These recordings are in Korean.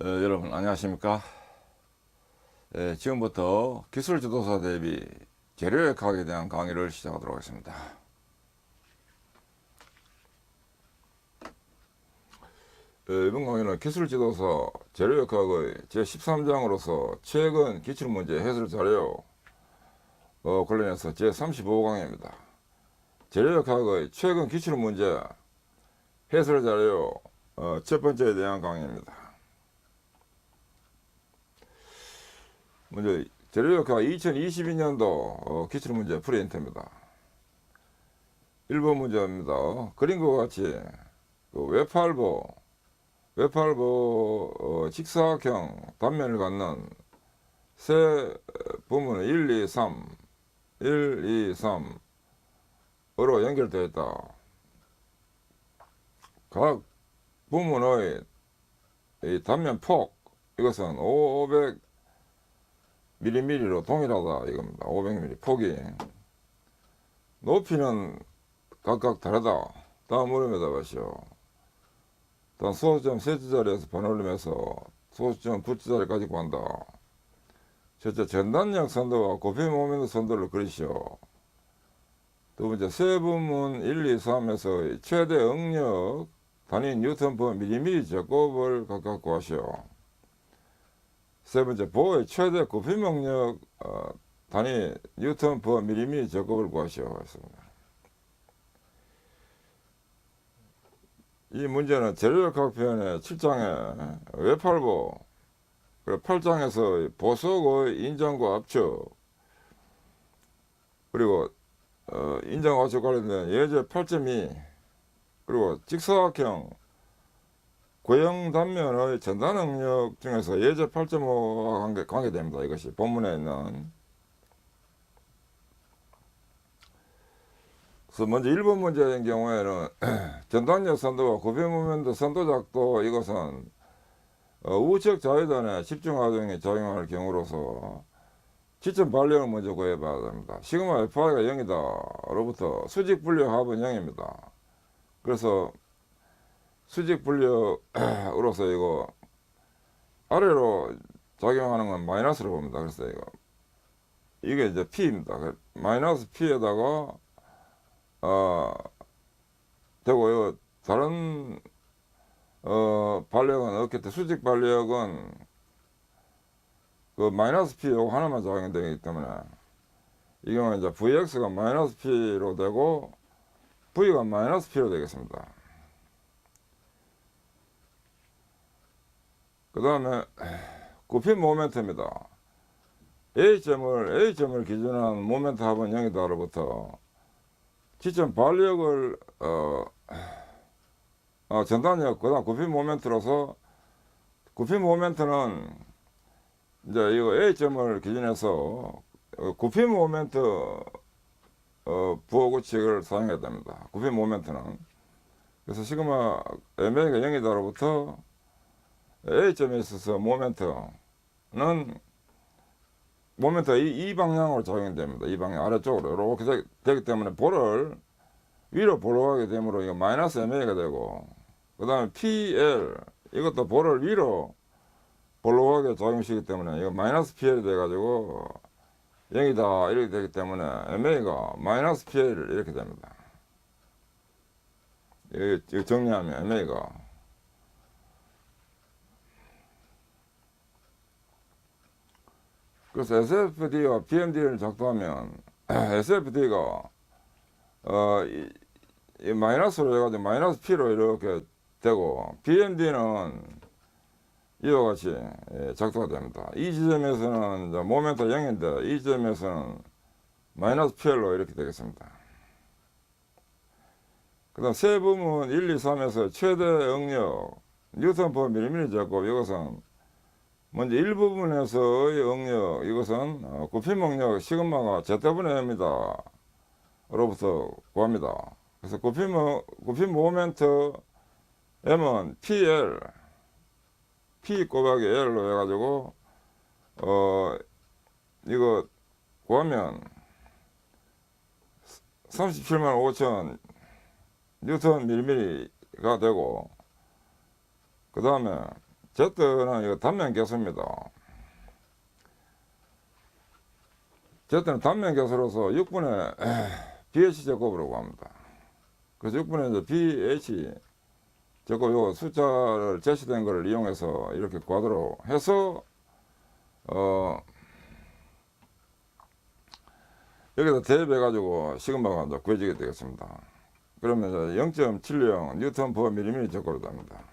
여러분 안녕하십니까? 지금부터 기술지도사 대비 재료역학에 대한 강의를 시작하도록 하겠습니다. 이번 강의는 기술지도사 재료역학의 제13장으로서 최근 기출문제 해설 자료 관련해서 제35강의입니다. 재료역학의 최근 기출문제 해설 자료 첫 번째에 대한 강의입니다. 먼저 재료역학 2022년도 기출문제 프린트입니다. 1번 문제입니다. 그림과 같이 외팔보 직사각형 단면을 갖는 세 부문은 1, 2, 3으로 연결되어 있다. 각 부문의 이 단면 폭, 이것은 500mm로 동일하다 이겁니다. 500mm 폭이. 높이는 각각 다르다. 다음 물음에다 보시오. 일단 소수점 셋째 자리에서 반올림해서 소수점 둘째 자리까지 구한다. 첫째, 전단력 선도와 고피 모멘트 선도를 그리시오. 두 번째, 세 부문 1, 2, 3에서 최대 응력 단위 뉴턴 per 밀리미터 제곱을 각각 구하시오. 세 번째, 보호의 최대 고피 mog력 단위 뉴턴 per 밀리미터 제곱을 구하시오. 했습니다. 이 문제는 재료역학 표현의 7장에 외팔보, 그리고 8장에서 보석의 인장과 압축, 그리고 인장과 압축 관련된 예제 8.2, 그리고 직사각형 고형 단면의 전단 응력 중에서 예제 8.5와 관계됩니다. 이것이 본문에 있는. 그래서 먼저 1번 문제인 경우에는 전단력 선도와 고피 모멘트 선도 작도, 이것은 우측 자유단에 집중 하중이 작용할 경우로서 지점 반력을 먼저 구해봐야 됩니다. 시그마 FI가 0이다. 로부터 수직 분력 합은 0입니다. 그래서 수직 분력으로서 이거 아래로 작용하는 건 마이너스로 봅니다. 그래서 이게 이제 P입니다. 마이너스 P에다가 되고, 이거 다른 반력은 없겠다. 수직 반력은 그 마이너스 P 요거 하나만 작용되기 때문에 이 경우에 이제 Vx가 마이너스 P로 되고 V가 마이너스 P로 되겠습니다. 그 다음에 고피 모멘트입니다. A점을 기준한 모멘트 합은 0이다로부터 지점 반력을 전단력, 그 다음 고피 모멘트로서, 고피 모멘트는 이제 이거 A점을 기준해서 고피 모멘트 부호 규칙을 사용해야 됩니다. 고피 모멘트는. 그래서 시그마 MA가 0이다로부터 A점에 있어서 모멘트가 이 방향으로 작용이 됩니다. 이 방향 아래쪽으로 이렇게 되기 때문에 볼을 위로 볼로가게 되므로 이거 마이너스 MA가 되고, 그 다음에 PL, 이것도 볼을 위로 볼로가게 작용시키기 때문에 이거 마이너스 PL이 돼가지고 0이다 이렇게 되기 때문에 MA가 마이너스 PL 이렇게 됩니다. 이거 정리하면 MA가 그래서 SFD와 BMD를 작동하면 SFD가 이 마이너스로 해가지고 마이너스 P로 이렇게 되고, BMD는 이와 같이 작동이 됩니다. 이 지점에서는 이제 모멘트 0인데 이 지점에서는 마이너스 PL로 이렇게 되겠습니다. 그 다음 세 부문 1, 2, 3에서 최대 응력 뉴턴 per 밀리미터 제곱, 이것은 먼저 1부분에서의 응력, 이것은 고피 mog력 시그마가 Z분의 M이다 로부터 구합니다. 그래서 고피 모멘트 M은 PL, P 곱하기 L로 해가지고 이거 구하면 37만 5천 뉴턴 밀리미터가 되고, 그 다음에 Z는 이거 단면계수입니다. Z는 단면계수로서 6분의 BH 제곱이라고 합니다. 그래서 6분의 이제 BH 제곱 요 숫자를 제시된 것을 이용해서 이렇게 괄호로 해서 여기다 대입해 가지고 시그마가 이제 구해지게 되겠습니다. 그러면 이제 0.70 뉴턴 퍼 밀리미터 제곱이 됩니다.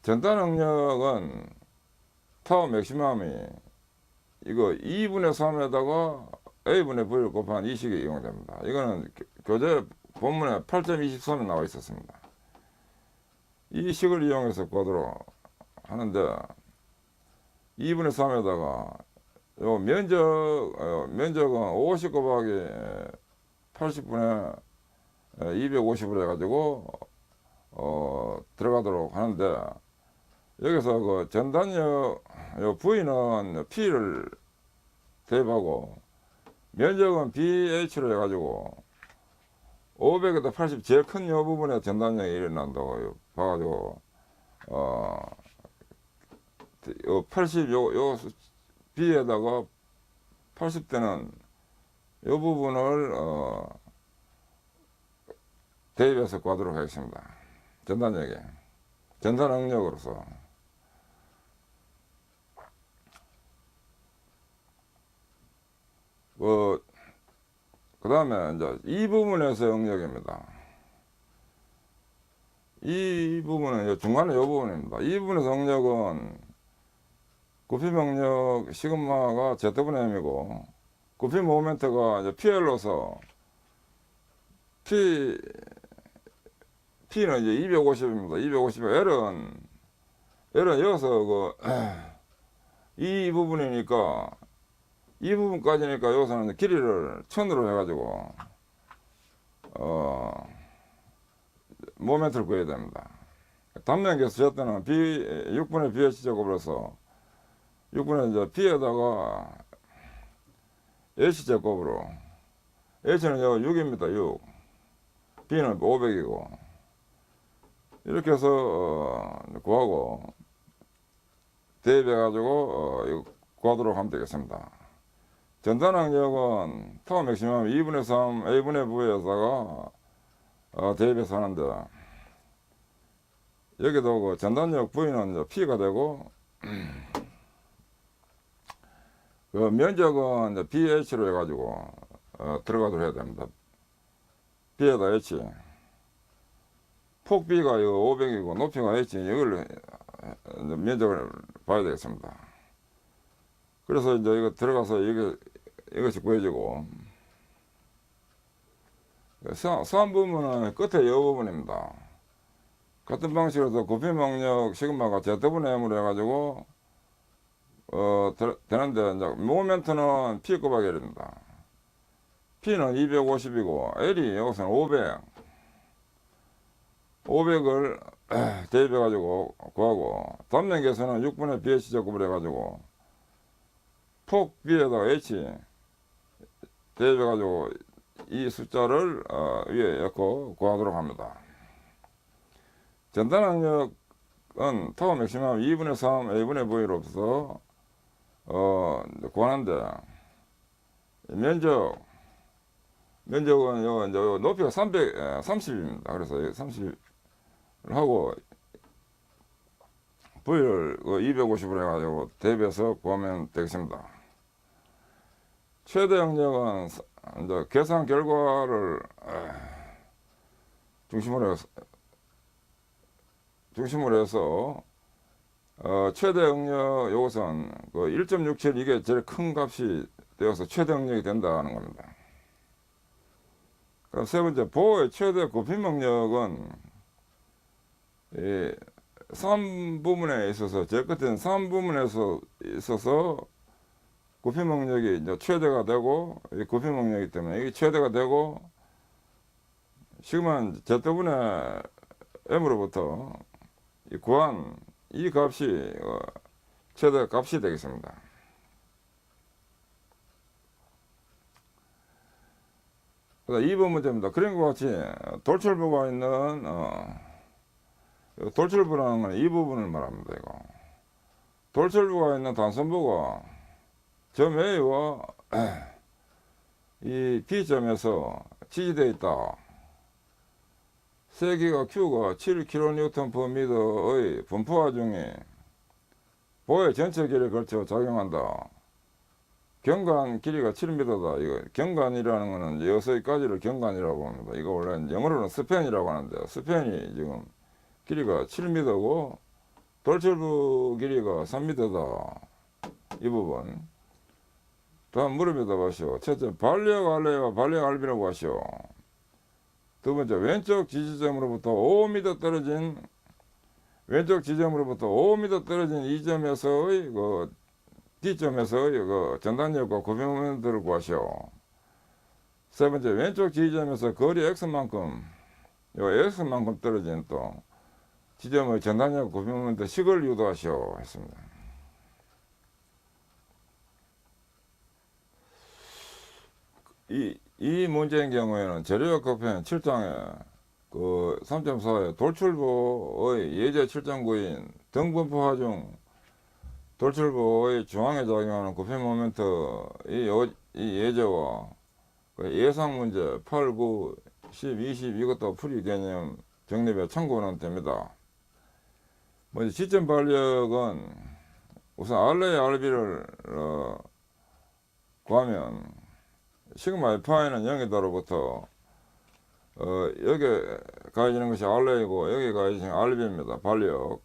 전단 응력은 타워 맥시멈이 이거 2분의 3에다가 A분의 V를 곱한 이 식이 이용됩니다. 이거는 교재 본문에 8.23에 나와 있었습니다. 이 식을 이용해서 구하도록 하는데 2분의 3에다가 요 면적은 50 곱하기 80분의 250으로 해가지고 들어가도록 하는데 여기서 그 전단력 요 V는 P를 대입하고 면적은 BH로 해가지고 500에다 80 제일 큰 요 부분에 전단력이 일어난다고 봐가지고 요 80 요 B에다가 80대는 요 부분을 대입해서 구하도록 하겠습니다. 전단력에 전단 응력으로서 그 다음에 이제 이 부분에서 응력입니다. 이 부분은 중간에 이 부분입니다. 이 부분에서 응력은 구피 병력 시그마가 Z분의 M이고 구피 모멘트가 이제 PL로서 P는 이제 250입니다. 250. L은 여기서 이 부분이니까 이 부분까지니까 여기서는 길이를 1000으로 해가지고 모멘트를 구해야 됩니다. 단면계수 Z는 6분의 BH 제곱으로서 6분의 이제 P에다가 H 제곱으로 H는 6입니다. 6. B는 500이고 이렇게 해서 구하고 대입해 가지고 이거 구하도록 하면 되겠습니다. 전단 응력은 타워 맥시멈 2분의 3 A분의 V에다가 대입해서 하는데 여기도 그 전단력 V는 이제 P가 되고 그 면적은 이제 BH로 해가지고 들어가도록 해야 됩니다. B에다 H 폭 B가 이거 500이고 높이가 H 이걸 면적을 봐야 되겠습니다. 그래서 이제 이거 들어가서 이것이 구해지고 수한 부분은 끝에 이 부분입니다. 같은 방식으로 구피 mog력 시그마가 Z분의 M으로 해가지고 되는데 이제 모멘트는 P 곱하기 L입니다. P는 250이고 L이 여기서는 500을 대입해 가지고 구하고 단면계수는 6분의 BH 제곱을 해가지고 폭 B에다가 H 대입해 가지고 이 숫자를 위에 넣고 구하도록 합니다. 전단 응력은 타워 맥시멈 2분의 3 A분의 V로서 구하는데 면적은 요 높이가 330입니다. 그래서 30을 하고 V를 250으로 해가지고 대입해서 구하면 되겠습니다. 최대 응력은 이제 계산 결과를 중심으로 해서 최대 응력 요것은 1.67 이게 제일 큰 값이 되어서 최대 응력이 된다는 겁니다. 그럼 세 번째 보호의 최대 구피 mog력은 3부분에 있어서 제 끝에는 3부분에서 있어서 구피 mog력이 이제 최대가 되고 이 구피 mog력이기 때문에 이게 최대가 되고 시그마는 Z분의 M으로부터 구한 이 값이 최대 값이 되겠습니다. 그다음 2번 문제입니다. 그런 것 같이 돌출부가 있는 돌출부라는 건 이 부분을 말합니다. 이거 돌출부가 있는 단선부가 점 A와 이 B점에서 지지되어 있다. 세기가 Q가 7kNm/m의 분포화 중에 보의 전체 길이에 걸쳐 작용한다. 경관 길이가 7m다. 이거 경관이라는 거는 여서까지를 경관이라고 합니다. 이거 원래 영어로는 스팬이라고 하는데 스팬이 지금 길이가 7m고 돌출부 길이가 3m다. 이 부분. 다음 무릎에다 보시오. 첫째 반력 알레와 반력 알비라고 하시오. 두 번째 왼쪽 지지점으로부터 5m 떨어진 왼쪽 지점으로부터 5m 떨어진 이 점에서의 그 D점에서의 그 전단력과 구변모멘트를 구하시오. 세 번째 왼쪽 지점에서 거리 X만큼 요 X만큼 떨어진 또 지점의 전단력 구변모멘트 식을 유도하시오 했습니다. 이 문제인 경우에는 재료역 급편 7장에 그 3.4에 돌출부의 예제 7.9인 등분포화 중 돌출부의 중앙에 작용하는 구편 모멘트 이 예제와 그 예상 문제 8, 9, 10, 20 이것도 풀이 개념 정립에 참고는 됩니다. 먼저 지점 반력은 우선 R의 RB를 구하면 시그마 F는 0이다로부터 여기 가해지는 것이 R이고 여기 가해지는 RB입니다. 반력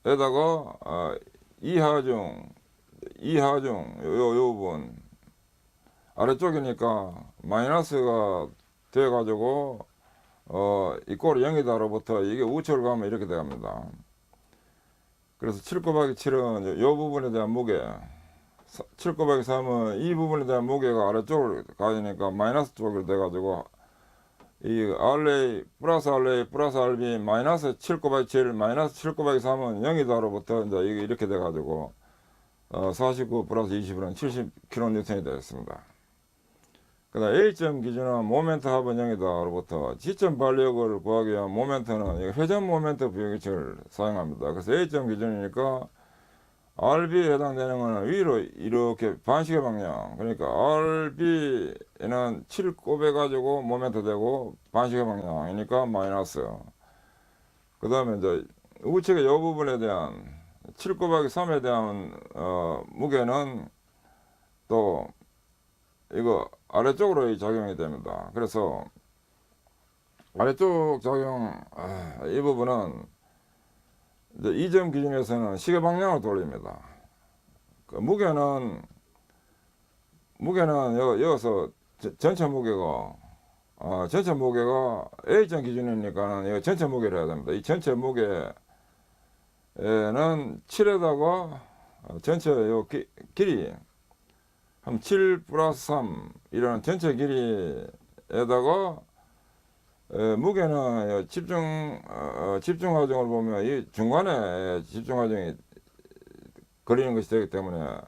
에다가 이하중 요 부분 아래쪽이니까 마이너스가 돼 가지고 이 꼴이 0이다로부터 이게 우측으로 가면 이렇게 돼갑니다. 그래서 7 곱하기 7은 요 부분에 대한 무게 7 곱하기 3은 이 부분에 대한 무게가 아래쪽으로 가니까 마이너스 쪽으로 돼가지고 이 RA 플러스 RA 플러스 RB 마이너스 7 곱하기 7 마이너스 7 곱하기 3은 0이다로부터 이제 이렇게 돼가지고 49 플러스 20은 70kN이 되었습니다. 그 다음 A점 기준은 모멘트 합은 0이다로부터 지점 반력을 구하기 위한 모멘트는 회전 모멘트 부여기칙을 사용합니다. 그래서 A점 기준이니까 RB에 해당되는 것은 위로 이렇게 반시계 방향 그러니까 RB에는 7 곱해가지고 모멘트 되고 반시계 방향이니까 마이너스 그 다음에 이제 우측의 이 부분에 대한 7 곱하기 3에 대한 무게는 또 이거 아래쪽으로 작용이 됩니다. 그래서 아래쪽 작용 이 부분은 이제 이 점 기준에서는 시계 방향을 돌립니다. 그 무게는 여기서 전체 무게가 A점 기준이니까는 이거 전체 무게를 해야 됩니다. 이 전체 무게에는 7에다가 전체 요 길이 한 7 플러스 3 이런 전체 길이에다가 무게는 집중 과정을 보면 이 중간에 집중 과정이 걸리는 것이 되기 때문에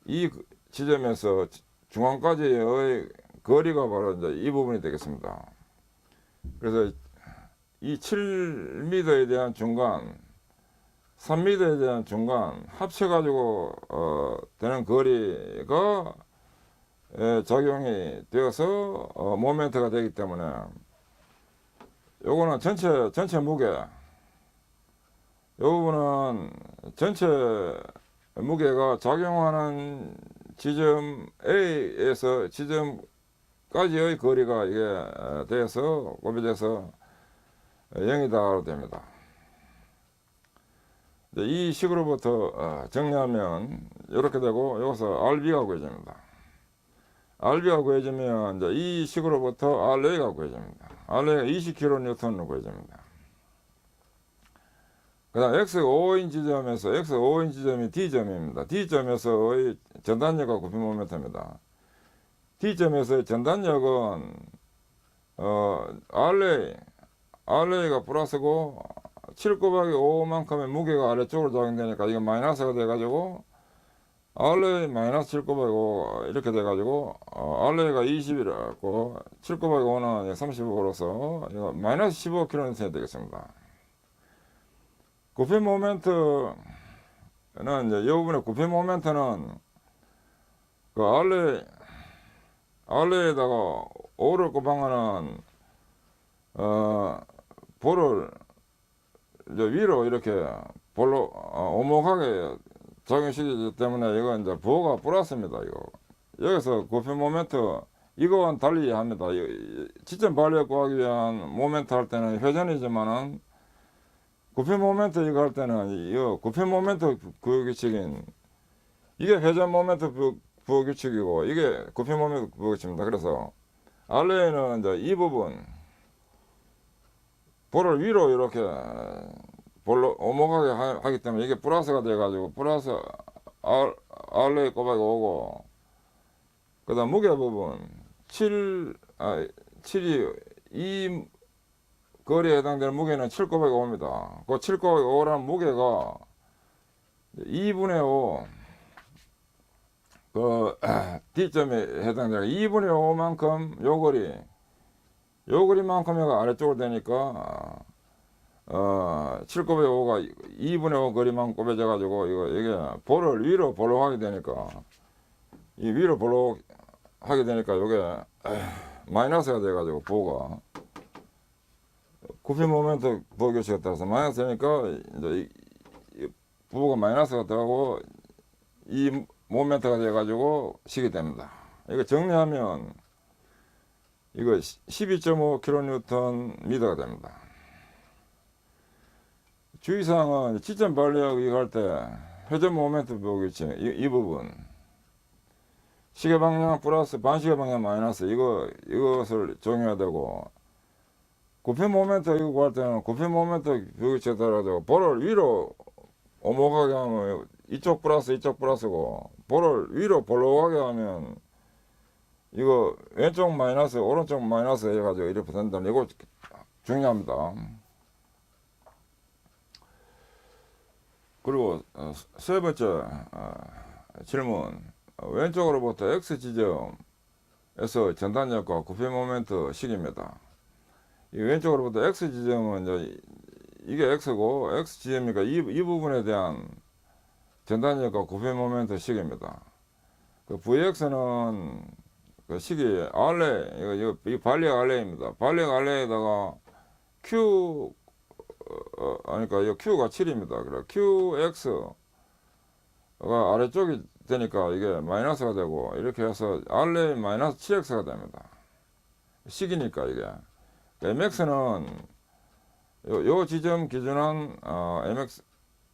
이 지점에서 중앙까지의 거리가 바로 이제 이 부분이 되겠습니다. 그래서 이 7m에 대한 중간, 3m에 대한 중간 합쳐가지고 되는 거리가 작용이 되어서 모멘트가 되기 때문에 요거는 전체 무게 요 부분은 전체 무게가 작용하는 지점 A에서 지점까지의 거리가 이게 돼서 곱해져서 0이다 됩니다. 이 식으로부터 정리하면 이렇게 되고 여기서 RB가 구해집니다. RB가 구해지면 이제 이 식으로부터 RA가 구해집니다. RA가 20kN로 구해집니다. 그 다음 X5인 지점이 D점입니다. D점에서의 전단력과 구편 모멘트입니다. D점에서의 전단력은 RA가 플러스고 7 곱하기 5만큼의 무게가 아래쪽으로 작용되니까 이게 마이너스가 돼가지고 RA 마이너스 7,905 이렇게 돼가지고 RA가 20이라고 7,905는 35로서 이거 마이너스 15kg이 되겠습니다. 구피 모멘트는 이제 이 부분의 구피 모멘트는 그 RA에다가 5를 곱하면은 볼을 이제 위로 이렇게 볼로 오목하게 작용시키기 때문에 이건 이제 부호가 플러스입니다. 이거 여기서 구피 모멘트 이거와는 달리 합니다. 지점 발력 구하기 위한 모멘트 할 때는 회전이지만은 구피 모멘트 이거 할 때는 이거 구피 모멘트 부호규칙인 이게 회전 모멘트 부호규칙이고 이게 구피 모멘트 부호규칙입니다. 그래서 RA는 이제 이 부분 볼을 위로 이렇게 볼로 오목하게 하기 때문에 이게 플러스가 돼가지고 플러스 RA 곱하기 5고 그 다음 무게 부분 7이 이 거리에 해당되는 무게는 7 곱하기 5입니다. 그 7 곱하기 5라는 무게가 2분의 5 그 D점에 해당되는 2분의 5만큼 요 거리만큼 여가 아래쪽으로 되니까 7 곱하기 5가 2분의 5 거리만 곱해져 가지고 이게 볼을 위로 볼로 하게 되니까 이 위로 볼로 하게 되니까 요게 마이너스가 돼 가지고 부호가 구피 모멘트 부호 규칙에 따라서 마이너스 되니까 이제 이 부호가 마이너스가 들어가고 이 모멘트가 돼 가지고 식이 됩니다. 이거 정리하면 이거 12.5kNm 됩니다. 주의사항은 지점 발력 이거 할 때 회전 모멘트 부호규칙 이 부분 시계 방향 플러스 반시계 방향 마이너스 이것을 적용해야 되고 구피 모멘트 이거 구할 때는 구피 모멘트 부호규칙에 따라서 볼을 위로 오목하게 하면 이쪽 플러스고 볼을 위로 볼록하게 하면 이거 왼쪽 마이너스 오른쪽 마이너스 해가지고 이렇게 된다는 이거 중요합니다. 그리고 세 번째 질문 왼쪽으로부터 X지점에서 전단력과 구피 모멘트 식입니다. 이 왼쪽으로부터 X지점은 이제 이게 X고 X지점이니까 이 부분에 대한 전단력과 구피 모멘트 식입니다. 그 VX는 그 식이 RA 이 발력 RA입니다. 발력 RA에다가 Q 그러니까 이 Q가 7입니다. 그래 QX가 아래쪽이 되니까 이게 마이너스가 되고 이렇게 해서 RA 마이너스 7X가 됩니다. 식이니까 이게 MX는 요 지점 기준한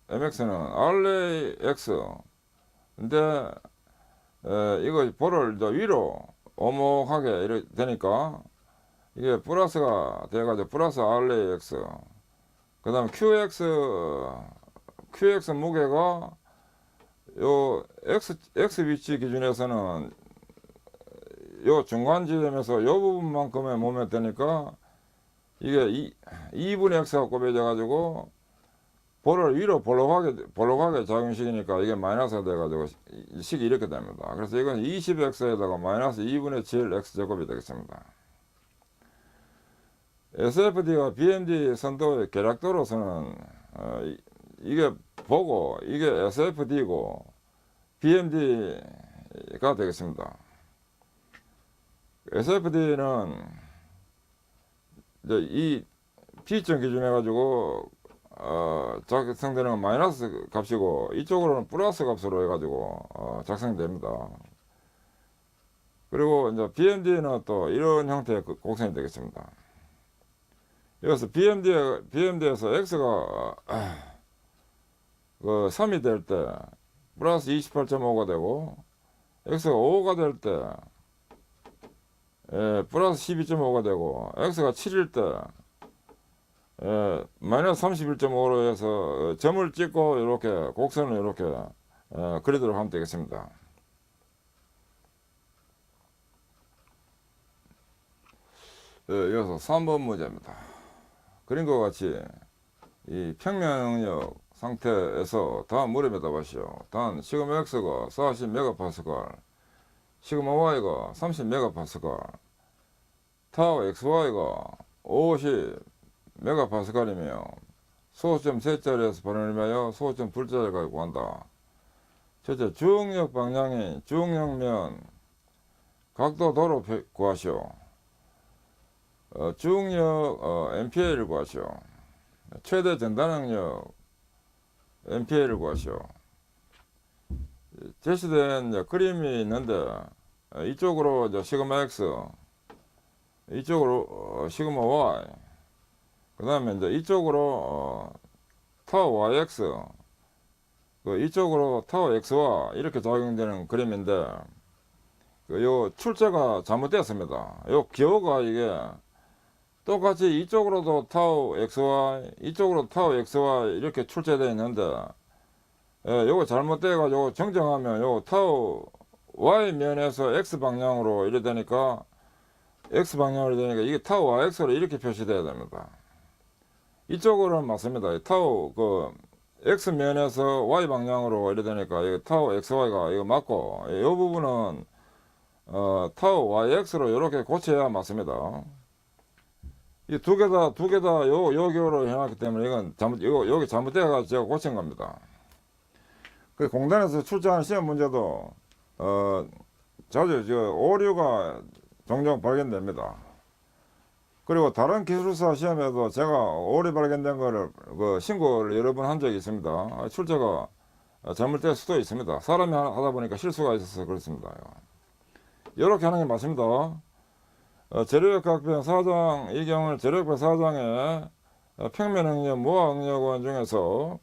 MX는 RAX 근데 이거 볼을 저 위로 오목하게 이렇게 되니까 이게 플러스가 돼가지고 플러스 RAX 그 다음에 QX 무게가 요 X 위치 기준에서는 요 중간 지점에서 요 부분만큼의 몸에 되니까 이게 2분의 X가 곱해져 가지고 볼을 위로 볼록하게 작용시키니까 이게 마이너스가 돼 가지고 식이 이렇게 됩니다. 그래서 이건 20X에다가 마이너스 2분의 7 X 제곱이 되겠습니다. SFD와 BMD 선도의 계략도로서는 이게 보고 이게 SFD고 BMD가 되겠습니다. SFD는 이제 이 P점 기준해 가지고 작성되는 건 마이너스 값이고 이쪽으로는 플러스 값으로 해가지고 작성됩니다. 그리고 이제 BMD는 또 이런 형태의 곡선이 되겠습니다. 여기서 BMD에서 X가 3이 될 때 플러스 28.5가 되고 X가 5가 될 때 플러스 12.5가 되고 X가 7일 때 마이너스 31.5로 해서 점을 찍고 이렇게 곡선을 이렇게 그리도록 하면 되겠습니다. 이어서 3번 문제입니다. 그림과 같이 이 평면능력 상태에서 다음 무렵에다 보시오. 단 시그마 X가 40메가파스칼, 시그마 Y가 30메가파스칼, 타워 XY가 50메가파스칼이며 소수점 셋자리에서 반응하여 소수점 둘자리를 가지고 한다. 첫째, 중력 방향이 중력면 각도 도로 구하시오. 중력 MPA를 구하시오. 최대 전단능력 MPA를 구하시오. 제시된 그림이 있는데 이쪽으로 이제 시그마 X, 이쪽으로 시그마 Y, 그 다음에 이제 이쪽으로 타워 YX, 이쪽으로 타워 XY 이렇게 작용되는 그림인데 요 출제가 잘못되었습니다. 요 기호가 이게 똑같이 이쪽으로도 타워 XY, 이쪽으로 타워 XY 이렇게 출제되어 있는데 요거 잘못돼 가지고 정정하면 요 타워 Y 면에서 X 방향으로 이래 되니까 X 방향으로 되니까 이게 타워 YX로 이렇게 표시돼야 됩니다. 이쪽으로는 맞습니다. 타워 X 면에서 Y 방향으로 이래 되니까 이거 타워 XY가 이거 맞고 이 부분은 타워 YX로 이렇게 고쳐야 맞습니다. 이 두 개 다 요 기호로 해놨기 때문에 이건 여기 잘못돼가지고 제가 고친 겁니다. 그 공단에서 출제하는 시험 문제도 자주 오류가 종종 발견됩니다. 그리고 다른 기술사 시험에도 제가 오류 발견된 거를 신고를 여러 번 한 적이 있습니다. 출제가 잘못될 수도 있습니다. 사람이 하다 보니까 실수가 있어서 그렇습니다. 이렇게 하는 게 맞습니다. 재료역학편 4장 이 경우는 재료역학 4장의 평면응력 모아응력원 중에서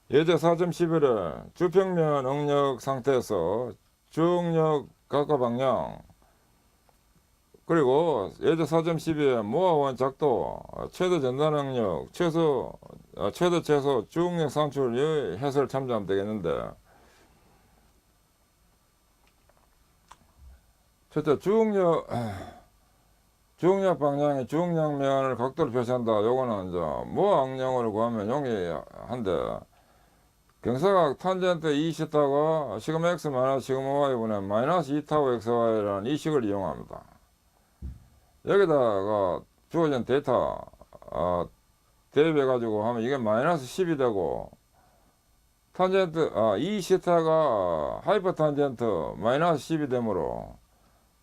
예제 4.11에 주평면 응력 상태에서 주응력 각과 방향, 그리고 예제 4.12에 모아원 작도 최대 전단응력 최대 최소 주응력 산출의 해설을 참조하면 되겠는데, 첫째 주응력 방향의 주응력면을 각도를 표시한다. 요거는 이제 모아응력을 구하면 용이한데 경사각 탄젠트 2시타가 시그마 X 마이너스 시그마 Y분의 마이너스 2타워 XY라는 이 식을 이용합니다. 여기다가 주어진 데이터 대입해 가지고 하면 이게 마이너스 10이 되고 탄젠트 2시타가 하이퍼 탄젠트 마이너스 10이 되므로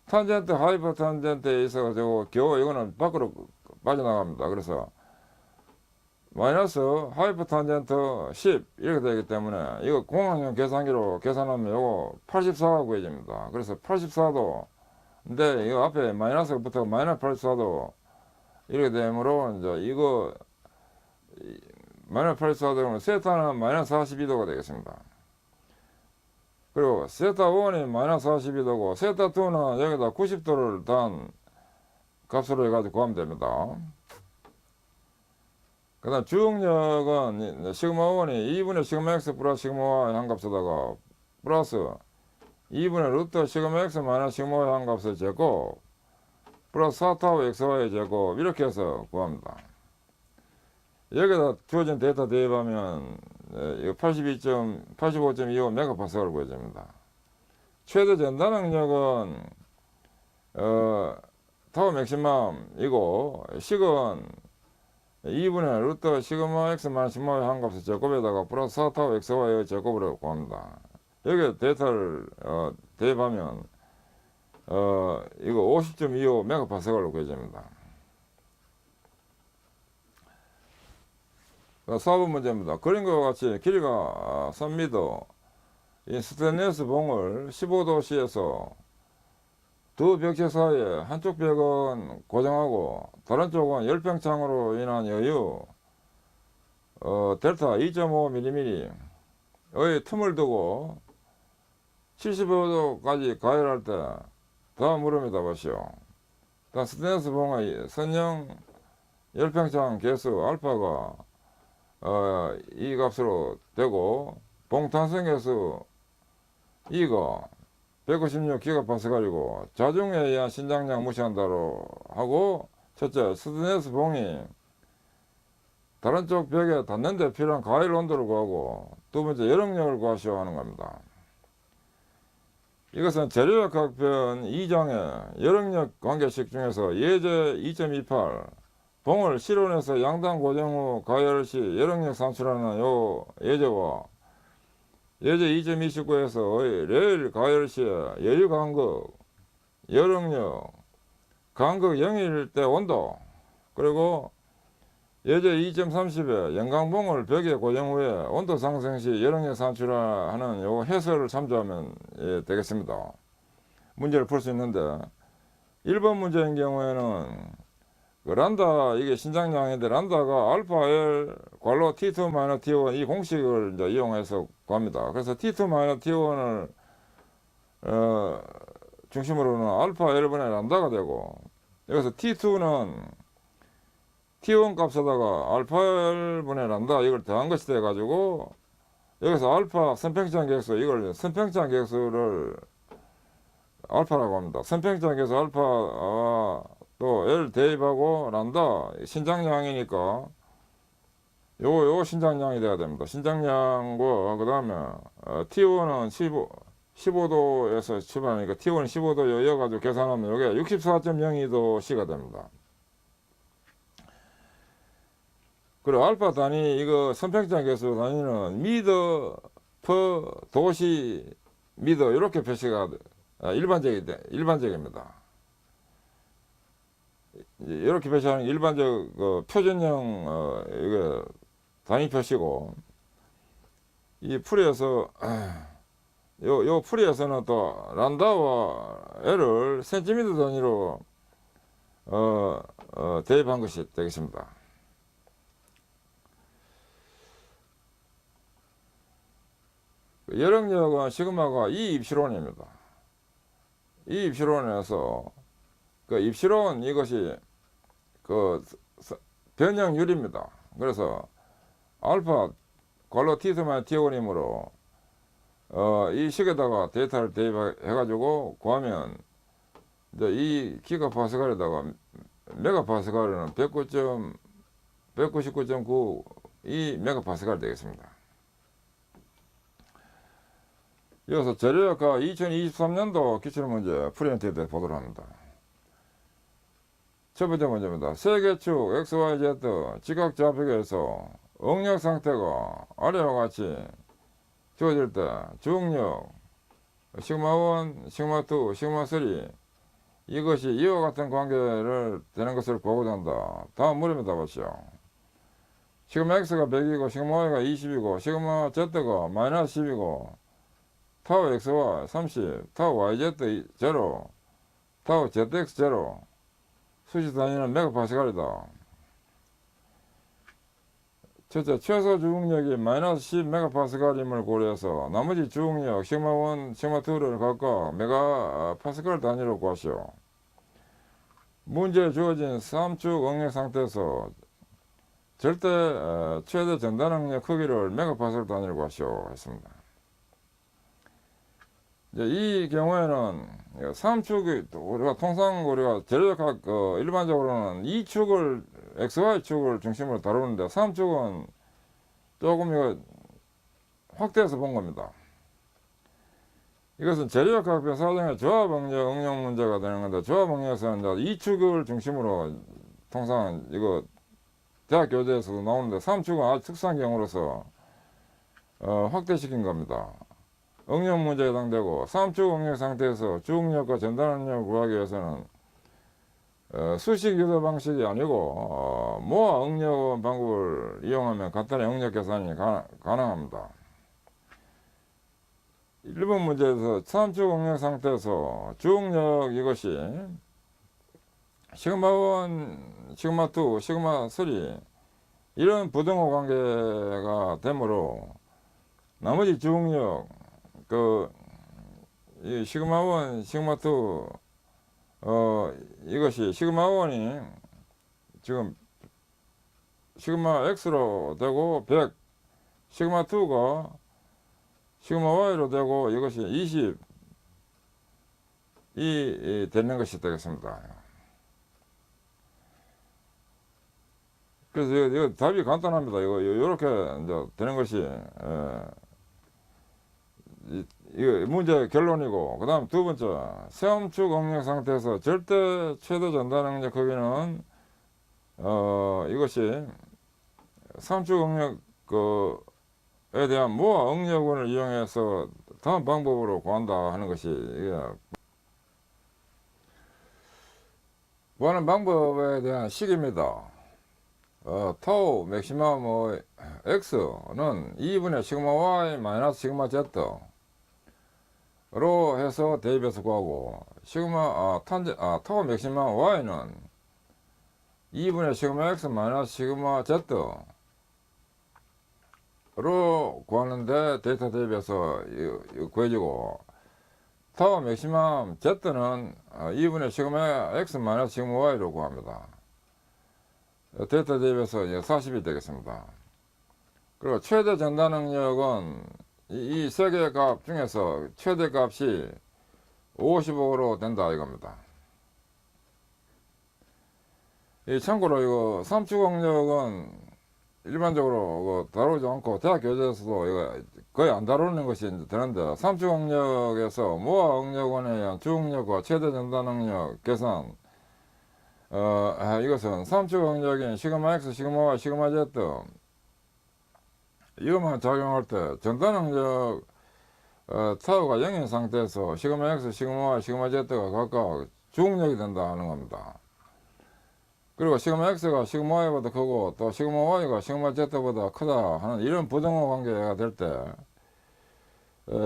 탄젠트 하이퍼 탄젠트에 있어가지고 겨우 이거는 밖으로 빠져나갑니다. 그래서 마이너스 하이퍼 탄젠트 10 이렇게 되기 때문에 이거 공학용 계산기로 계산하면 요거 84가 구해집니다. 그래서 84도 근데 이거 앞에 마이너스가 붙어 마이너스 84도 이렇게 되므로 이제 이거 마이너스 84도면 세타는 마이너스 42도가 되겠습니다. 그리고 세타 1이 마이너스 42도고 세타 2는 여기다 90도를 단 값으로 해가지고 구하면 됩니다. 그 다음 주응력은 시그마 1이 2분의 시그마 X 플러스 시그마 Y 한 값에다가 플러스 2분의 루트 시그마 X 마이너스 시그마 Y 한 값의 제곱 플러스 4타워 XY의 제곱 이렇게 해서 구합니다. 여기다 주어진 데이터 대입하면 85.25 메가파스칼을 구해집니다. 최대 전단능력은 타워 맥시멈이고 식은 2분의 루트 시그마 X 마이너스 시그마 Y 한 값의 제곱에다가 플러스 4타워 XY의 제곱으로 구합니다. 여기 데이터를 대입하면 이거 50.25 메가파스칼로 구해집니다. 4번 문제입니다. 그린 것과 같이 길이가 3m, 이 스테인리스 봉을 15도씨에서 두 벽체 사이에 한쪽 벽은 고정하고 다른 쪽은 열팽창으로 인한 여유 델타 2.5mm의 틈을 두고 75도까지 가열할 때 다음 물음에 답하시오. 스테인리스 봉의 선형 열팽창 개수 알파가 이 값으로 되고 봉탄성 개수 E가 196기가파스칼이고 자중에 의한 신장량 무시한다로 하고, 첫째 스테인리스 봉이 다른 쪽 벽에 닿는 데 필요한 가일 온도를 구하고, 두 번째 열응력을 구하시오 하는 겁니다. 이것은 재료학 학편 2장의 열응력 관계식 중에서 예제 2.28 봉을 실온에서 양당 고정 후 가열 시 열응력 산출하는 요 예제와 예제 2.29에서의 레일 가열 시에 여유 간극, 열응력, 간극 0일 때 온도, 그리고 예제 2.30에 영광봉을 벽에 고정 후에 온도 상승 시 열응력 산출하는 요 해설을 참조하면 되겠습니다. 문제를 풀 수 있는데, 1번 문제인 경우에는 그 란다, 이게 신장량인데 란다가 알파 L 괄호 T2 T1 이 공식을 이제 이용해서 구합니다. 그래서 T2 T1을 중심으로는 알파 L분의 란다가 되고, 여기서 T2는 T1 값에다가 알파 L분의 란다 이걸 더한 것이 돼 가지고, 여기서 알파 선평장 객수, 이걸 선평장 객수를 알파라고 합니다. 선평장 객수 알파 또 L 대입하고 란다 신장량이니까 요거 신장량이 돼야 됩니다. 신장량과 그 다음에 T1은 15도에서 출발하니까 T1은 15도 이어가지고 계산하면 요게 64.02도 C가 됩니다. 그리고 알파 단위, 이거 선평장 개수 단위는 미터 퍼 도시 미터, 이렇게 표시가 일반적입니다. 이렇게 표시하는 일반적 표준형 이게 단위 표시고, 이 풀이에서 요 풀이에서는 또 란다와 L을 센티미터 단위로 대입한 것이 되겠습니다. 열응력은 시그마가 이 입시론입니다. 이 입시론에서 그 입시론 이것이 그 변형율입니다. 그래서 알파 괄호 T2 T1이므로 이 식에다가 데이터를 대입해가지고 구하면 이제 이 기가파스칼에다가 메가파스칼은 199.9 이 메가파스칼 되겠습니다. 이어서 재료학과 2023년도 기출문제 프리엔트에 보도록 합니다. 첫 번째 문제입니다. 세계축 XYZ 지각좌표에서 응력 상태가 아래와 같이 주어질 때 중력 시그마1, 시그마2, 시그마3 이것이 이와 같은 관계를 되는 것을 보고자 한다. 다음 물음에 답하시오. 시그마 X가 100이고 시그마 Y가 20이고 시그마 Z가 마이너스 10이고 타우 XY 30, 타우 YZ 0, 타우 ZX 0, 수시 단위는 메가파스칼이다. 첫째, 최소 주응력이 마이너스 10 메가파스칼임을 고려해서 나머지 주응력 시그마1, 시그마2를 각각 메가파스칼 단위로 구하시오. 문제에 주어진 3축 응력 상태에서 절대 최대 전단 응력 크기를 메가파스칼 단위로 구하시오 했습니다. 이제 이 경우에는 3축이 우리가 재료학 일반적으로는 2축을 XY축을 중심으로 다루는데 3축은 조금 이거 확대해서 본 겁니다. 이것은 재료학 학편 4장의 조합 응력 문제가 되는 건데, 조합 응력에서는 이제 2축을 중심으로 통상 이거 대학 교재에서도 나오는데 3축은 아주 특수한 경우로서 확대시킨 겁니다. 응력 문제에 해당되고, 3축 응력 상태에서 주응력과 전단 응력을 구하기 위해서는 수식 유도 방식이 아니고 모아 응력 방법을 이용하면 간단히 응력 계산이 가능합니다. 1번 문제에서 3축 응력 상태에서 주응력 이것이 시그마1, 시그마2, 시그마3 이런 부등호 관계가 되므로 나머지 주응력 이 시그마1, 시그마2 이것이 시그마1이 지금 시그마 X로 되고 100, 시그마2가 시그마 Y로 되고 이것이 20이 되는 것이 되겠습니다. 그래서 이거 답이 간단합니다. 요렇게 이제 되는 것이, 이거 문제 결론이고, 그 다음 두 번째, 세움축 응력 상태에서 절대 최대 전달 응력 크기는, 이것이 삼축 응력, 에 대한 모아 응력원을 이용해서 다음 방법으로 구한다 하는 것이, 이게 구하는 방법에 대한 식입니다. 타우 맥시멈 x는 2분의 시그마 y 마이너스 시그마 z로 해서 대입해서 구하고, 타우 맥시멈 y는 2분의 시그마 x 마이너스 시그마 z로 구하는데 데이터 대입해서 구해지고, 타워 맥시멈 Z는 2분의 시그마 X 마이너스 시그마 Y로 구합니다. 데이터 대입해서 40이 되겠습니다. 그리고 최대 전달 능력은 이 세 개의 값 중에서 최대 값이 55로 된다 이겁니다. 참고로 이거 삼축 응력은 일반적으로 다루지 않고 대학 교재에서도 이거 거의 안 다루는 것이 되는데, 삼축 응력에서 모아 응력원에 의한 주응력과 최대 전달 응력 계산, 이것은 삼축 응력인 시그마 x, 시그마 y, 시그마 z 이것만 작용할 때 전달 응력 타우가 0인 상태에서 시그마 x, 시그마 y, 시그마 z가 각각 주응력이 된다 하는 겁니다. 그리고 시그마 x가 시그마 y보다 크고 또 시그마 y가 시그마 z보다 크다 하는 이런 부등호 관계가 될 때,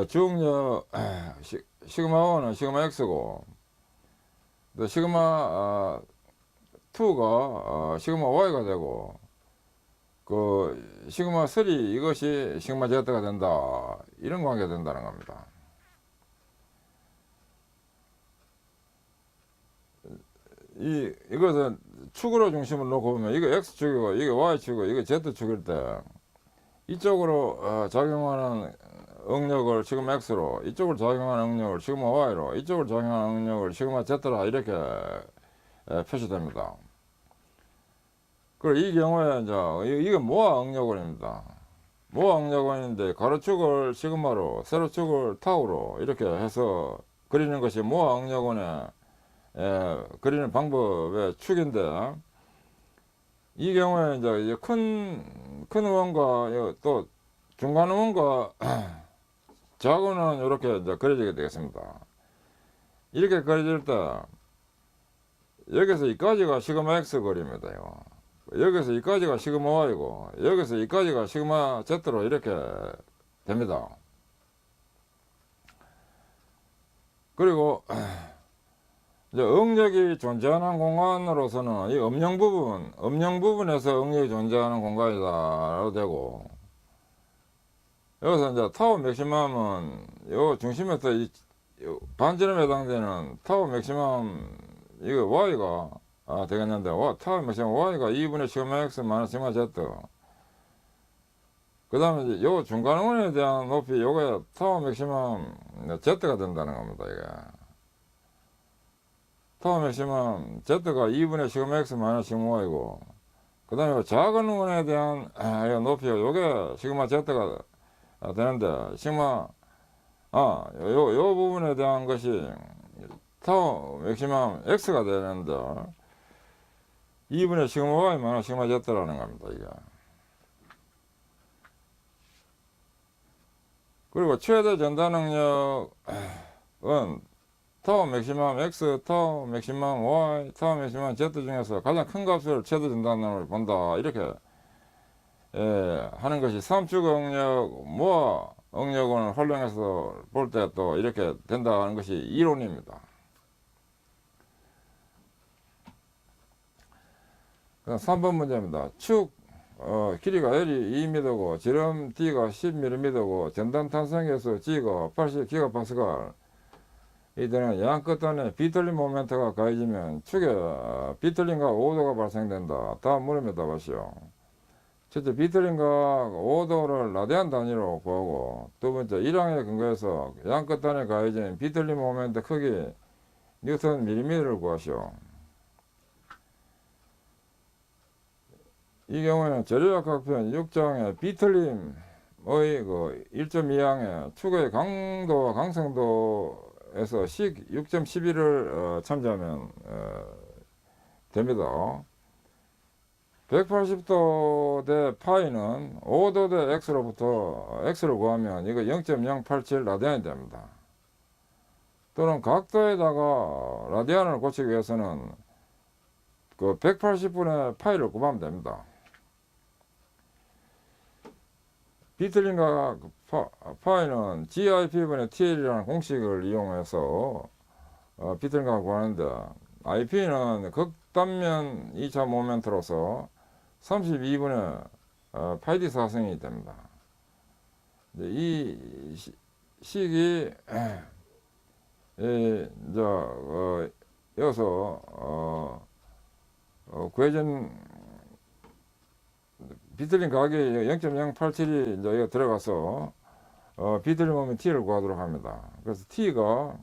주응력 시그마 1은 시그마 x고, 또 시그마 2가 시그마 y가 되고, 그 시그마 3 이것이 시그마 z가 된다, 이런 관계가 된다는 겁니다. 이것은 축으로 중심을 놓고 보면 이거 x축이고 이게 y축이고 이게 z축일 때, 이쪽으로 작용하는 응력을 시그마 x로, 이쪽을 작용하는 응력을 시그마 y로, 이쪽을 작용하는 응력을 시그마 z라 이렇게 표시됩니다. 그리고 이 경우에 이제 이게 모아 응력원입니다. 모아 응력원인데 가로축을 시그마로 세로축을 타우로 이렇게 해서 그리는 것이 모아 응력원의 그리는 방법의 축인데, 이 경우에 이제 큰 원과 또 중간 원과 작은 원은 이렇게 이제 그려지게 되겠습니다. 이렇게 그려질 때 여기서 이까지가 시그마 x 거리입니다. 여기서 이까지가 시그마 y고 여기서 이까지가 시그마 z로 이렇게 됩니다. 그리고 이제 응력이 존재하는 공간으로서는 이 음영 부분에서 응력이 존재하는 공간이다라고 되고, 여기서 이제 타워 맥시멈은 요 중심에서 이 반지름에 해당되는 타워 맥시멈 이거 y가 되겠는데, 타워 맥시멈 y가 2분의 시그마 x 마이너스 시그마 z, 그 다음에 이제 요 중간원에 대한 높이 요게 타워 맥시멈 z가 된다는 겁니다. 이게 타워 맥시멈 z가 2분의 시그마 x 마이너스 시그마 y고, 그 다음에 작은 원에 대한 높이가 요게 시그마 z가 되는데, 시그마 요 부분에 대한 것이 타워 맥시멈 x가 되는데 2분의 시그마 y 마이너스 시그마 z라는 겁니다. 이게. 그리고 최대 전달 능력은 타워 맥시멈 x, 타워 맥시멈 y, 타워 맥시멈 z 중에서 가장 큰 값을 최대 전달능을 본다, 이렇게 하는 것이 삼축 응력, 모아 응력원을 활용해서 볼 때 또 이렇게 된다 하는 것이 이론입니다. 그다음 3번 문제입니다. 축 길이가 L이 2m고 지름 D가 10mm고 전단 탄성계수 G가 80GPa, 이들은 양 끝단에 비틀림 모멘트가 가해지면 축에 비틀림각 5도가 발생된다. 다음 물음에 답하시오. 첫째, 비틀림각 5도를 라디안 단위로 구하고, 두 번째, 1항에 근거해서 양 끝단에 가해진 비틀림 모멘트 크기 뉴턴 밀리미터를 구하시오. 이 경우에는 재료학 학편 6장의 비틀림의 그 1.2항의 축의 강도와 강성도에서 식 6.11을 참조하면 됩니다. 180도 대 파이는 5도 대 x로부터 x를 구하면 이거 0.087 라디안이 됩니다. 또는 각도에다가 라디안을 고치기 위해서는 그 180분의 파이를 구하면 됩니다. 비틀림과 파이는 GIP분의 TL이라는 공식을 이용해서 비틀림과 구하는데, IP는 극단면 2차 모멘트로서 32분의 파이디 사성이 됩니다. 이 식이 이제 여기서 구해진 비틀림 가격이 0.087이 이제 여기 들어가서 비틀림 오면 T를 구하도록 합니다. 그래서 T가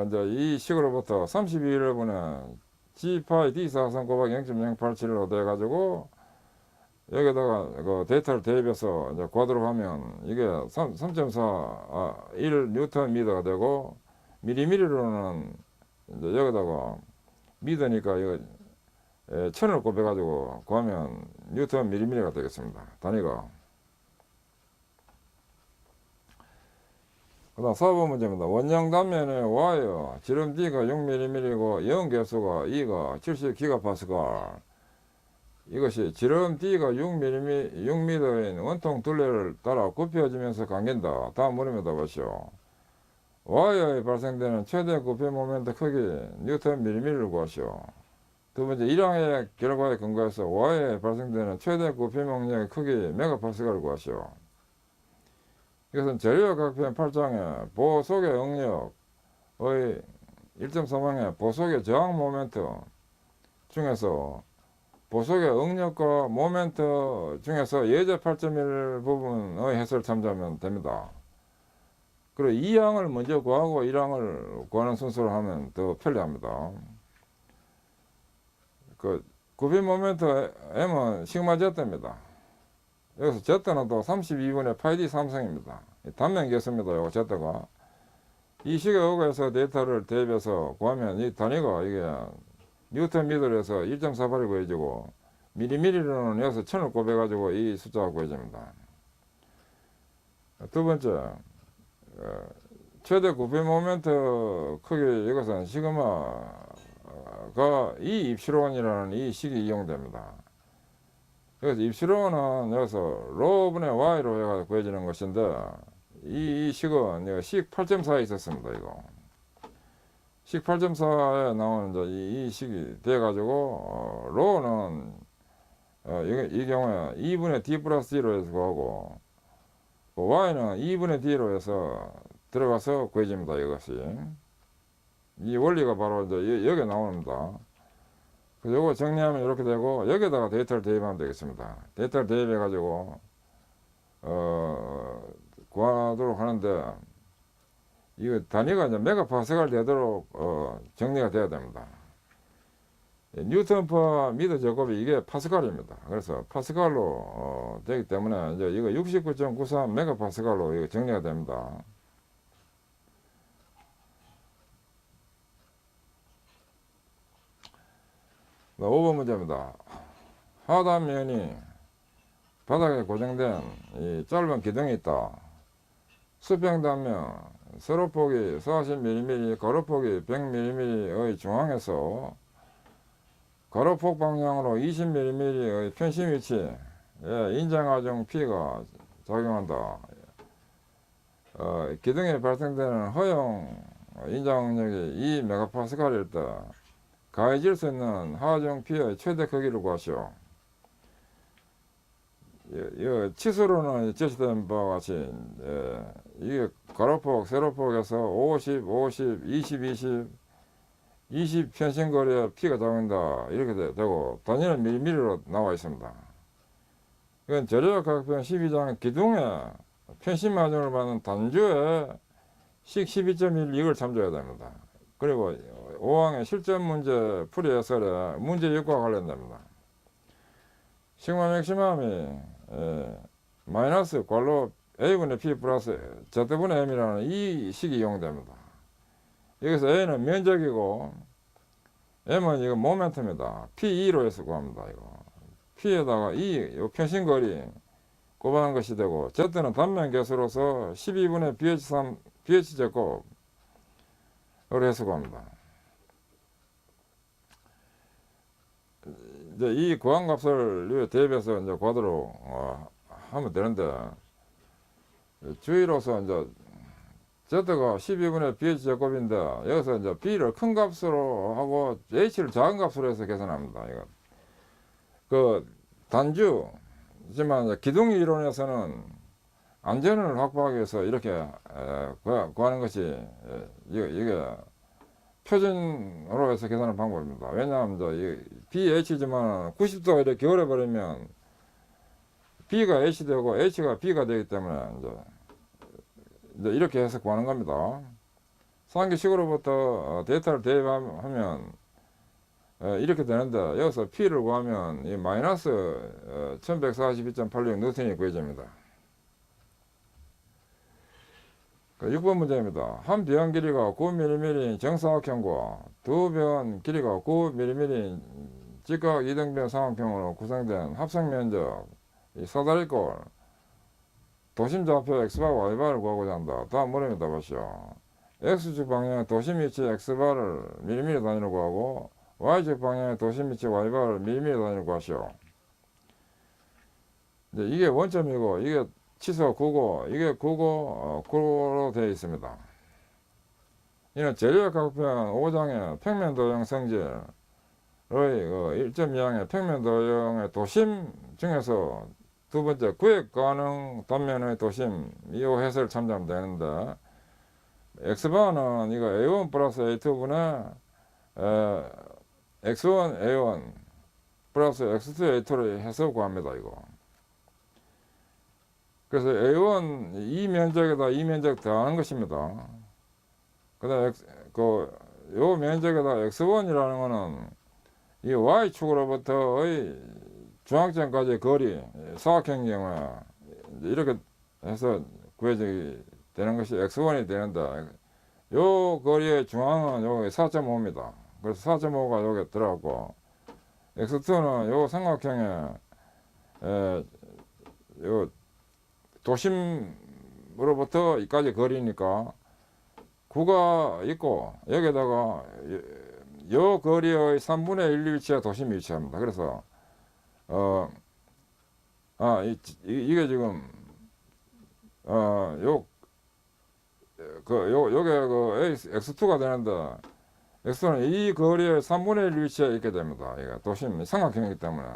이제 이 식으로부터 32일분의 G 파이 D 사선 곱하기 0.087로 돼 가지고 여기다가 그 데이터를 대입해서 이제 구하도록 하면 이게 3.4 1 뉴턴 미터가 되고, 미리미리로는 이제 여기다가 미터니까 이거 1000을 곱해가지고 구하면 뉴턴 미리미리가 되겠습니다. 단위가. 그 다음 4번 문제입니다. 원형 단면의 와이어 지름 D가 6mm이고 영 개수가 E가 70GPa. 이것이 지름 D가 6m인 원통 둘레를 따라 굽혀지면서 감긴다. 다음 물음에다 보시오. 와이어에 발생되는 최대 굽힘 모멘트 크기 뉴턴 밀리미터를 구하시오. 두 번째, 1항의 결과에 근거해서 와이어에 발생되는 최대 굽힘 응력의 크기 메가파스칼을 구하시오. 이것은 재료학 학편 8장의 보속의 응력의 1.3항의 보속의 저항 모멘트 중에서 보속의 응력과 모멘트 중에서 예제 8.1 부분의 해설을 참조하면 됩니다. 그리고 2항을 먼저 구하고 1항을 구하는 순서로 하면 더 편리합니다. 그 굽힘 모멘트 M은 시그마 Z입니다. 여기서 Z는 또 32분의 파이 D 삼성입니다. 단면 개수입니다. 요거 Z가. 이 식에 의거해서 데이터를 대입해서 구하면 이 단위가 이게 뉴턴 미터에서 1.48이 구해지고, 미리미리로는 여기서 1000을 곱해가지고 이 숫자가 구해집니다. 두 번째, 최대 굽힘 모멘트 크기, 이것은 시그마가 이 입시론이라는 이 식이 이용됩니다. 그래서 입시론은 여기서 로분의 y로 해가지고 구해지는 것인데, 이 식은 식 8.4에 있었습니다. 이거 식 8.4에 나오는 이 식이 돼가지고 로는 이 경우에 2분의 d 플러스 d로 해서 구하고, y는 2분의 d로 해서 들어가서 구해집니다. 이것이 이 원리가 바로 이제 여기에 나옵니다. 그래서 요거 정리하면 이렇게 되고, 여기에다가 데이터를 대입하면 되겠습니다. 데이터를 대입해 가지고 구하도록 하는데, 이거 단위가 이제 메가파스칼 되도록 정리가 돼야 됩니다. 뉴턴 퍼 미터 제곱이 이게 파스칼입니다. 그래서 파스칼로 되기 때문에 이제 이거 69.93 메가파스칼로 이거 정리가 됩니다. 네, 5번 문제입니다. 하단면이 바닥에 고정된 이 짧은 기둥이 있다. 수평단면 세로폭이 40mm, 가로폭이 100mm의 중앙에서 가로폭 방향으로 20mm의 편심 위치에 인장하중 P가 작용한다. 기둥에 발생되는 허용 인장응력이 2메가파스칼일 때 가해질 수 있는 하중 P의 최대 크기를 구하시오. 치수로는 제시된 바와 같이 이게 가로폭, 세로폭에서 50, 50, 20, 20 편심거리에 P가 작용한다. 이렇게 되고, 단위는 밀리미터로 나와 있습니다. 이건 재료학 학편 12장 기둥에 편심 하중을 받는 단주에 식 12.1 이걸 참조해야 됩니다. 그리고 5항의 실전 문제 풀이 해설에 문제 6과 관련됩니다. 시그마 맥시멈이 마이너스 괄호 a분의 p 플러스 z분의 m이라는 이 식이 이용됩니다. 여기서 a는 면적이고 m은 이거 모멘트입니다. p2로 해서 구합니다. 이거 p에다가 요 편심거리 곱하는 것이 되고, z는 단면 계수로서 12분의 bh 제곱으로 해서 구합니다. 이제 이 구한값을 대입해서 이제 구하도록 하면 되는데, 주의로서 이제 z가 12분의 bh 제곱인데, 여기서 이제 b를 큰 값으로 하고 h를 작은 값으로 해서 계산합니다. 이거 그 단주지만 기둥 이론에서는 안전을 확보하기 위해서 이렇게 구하는 것이 이게 표준으로 해서 계산하는 방법입니다. 왜냐하면 이제 BH지만 90도가 이렇게 기울어버리면 B가 H 되고 H가 B가 되기 때문에 이제 이렇게 해서 구하는 겁니다. 상기식으로부터 데이터를 대입하면 이렇게 되는데, 여기서 P를 구하면 이 마이너스 1142.86 뉴턴이 구해집니다. 6번 문제입니다. 한 변 길이가 9mm인 정사각형과 두 변 길이가 9mm인 직각 이등변 삼각형으로 구성된 합성 면적 사다리꼴 도심좌표 x바 y바를 구하고자 한다. 다음 문제입니다. 보시오. x축 방향의 도심 위치 x바를 mm 단위로 구하고 y축 방향의 도심 위치 y바를 mm 단위로 구하시오. 이제 이게 원점이고 이게 치수 9고 이게 9고 9로 되어 있습니다. 이는 제리얼 각편 5장의 평면 도형 성질의 1.2항의 평면 도형의 도심 중에서 두 번째 구획 가능 단면의 도심 이 해설을 참조하면 되는데, x바는 이거 a1 플러스 a2분의 x1 a1 플러스 x2 a2를 해서 구합니다. 이거 그래서 A1 이 면적에다 이 면적 더하는 것입니다. 그 다음에 요 면적에다 X1이라는 거는 이 Y축으로부터의 중앙점까지의 거리, 사각형 경우에 이렇게 해서 구해지게 되는 것이 X1이 되는데, 요 거리의 중앙은 여기 4.5입니다. 그래서 4.5가 여기 들어갔고, X2는 요 삼각형에 요 도심으로부터 이까지 거리니까 9가 있고, 여기다가 요 거리의 3분의 1 위치가 도심이 위치합니다. 그래서 이게 지금 요게 X2가 되는데, X는 이 거리의 3분의 1 위치에 있게 됩니다. 이게 도심 삼각형이기 때문에.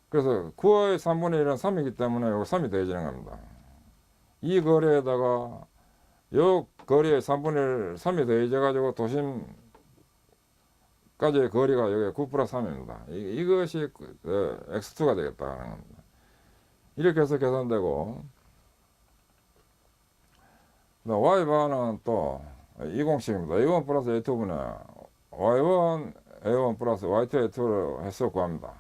그래서 9의 3분의 1은 3이기 때문에 요거 3이 더해지는 겁니다. 이 거리에다가 요 거리의 3분의 1, 3이 더해져 가지고 도심까지의 거리가 여기 9 플러스 3입니다. 이것이 X2가 되겠다는 겁니다. 이렇게 해서 계산되고, Y바는 또 이 공식입니다. A1 플러스 A2분의 Y1 A1 플러스 Y2 A2를 해서 구합니다.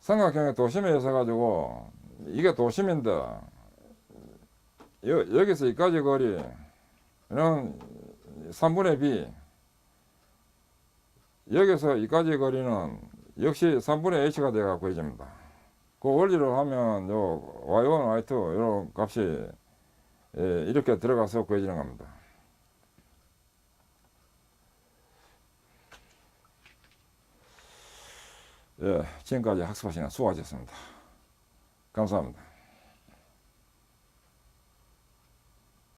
삼각형의 도심에 있어 가지고 이게 도심인데, 여기서 이까지 거리는 3분의 B, 여기서 이까지 거리는 역시 3분의 h가 되어 갖고 해집니다. 그 원리로 하면 요 y1, y2 이런 값이 이렇게 들어가서 구해지는 겁니다. 지금까지 학습하시는 수고하셨습니다. 감사합니다.